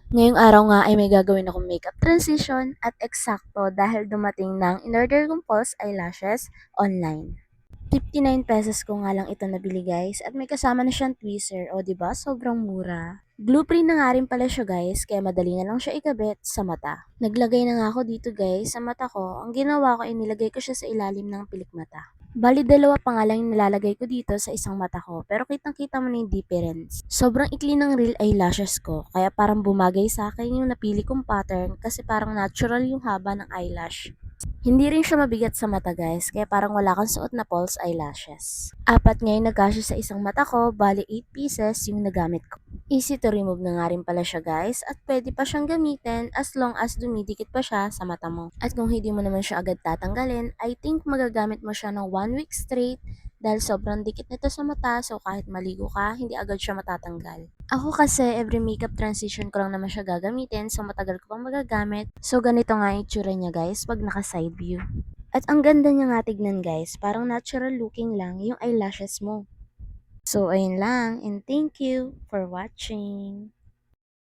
Ngayong araw nga ay may gagawin akong makeup transition at eksakto dahil dumating ng in-order kong false eyelashes online. 59 pesos ko nga lang ito nabili guys at may kasama na siyang tweezer o 'di ba sobrang mura. Glue free na nga rin pala siya guys kaya madali na lang siya ikabit sa mata. Naglagay na nga ako dito guys sa mata ko. Ang ginawa ko ay nilagay ko siya sa ilalim ng pilik mata. Bali dalawa pa nga lang yung nilalagay ko dito sa isang mata ko pero kitang-kita mo na yung difference. Sobrang ikli ng real eyelashes ko kaya parang bumagay sa akin yung napili kong pattern kasi parang natural yung haba ng eyelash. Hindi rin siya mabigat sa mata guys, kaya parang wala kang suot na false eyelashes. Apat ngayon nagkasya sa isang mata ko, bali 8 pieces yung nagamit ko. Easy to remove na nga rin pala siya guys at pwede pa siyang gamitin as long as dumidikit pa siya sa mata mo. At kung hindi mo naman siya agad tatanggalin, I think magagamit mo siya ng 1 week straight dahil sobrang dikit nito sa mata so kahit maligo ka, hindi agad siya matatanggal. Ako kasi every makeup transition ko lang naman siya gagamitin so matagal ko pang magagamit. So ganito nga yung itsura niya guys pag naka side view. At ang ganda niya nga tignan guys, parang natural looking lang yung eyelashes mo. So ayun lang and thank you for watching.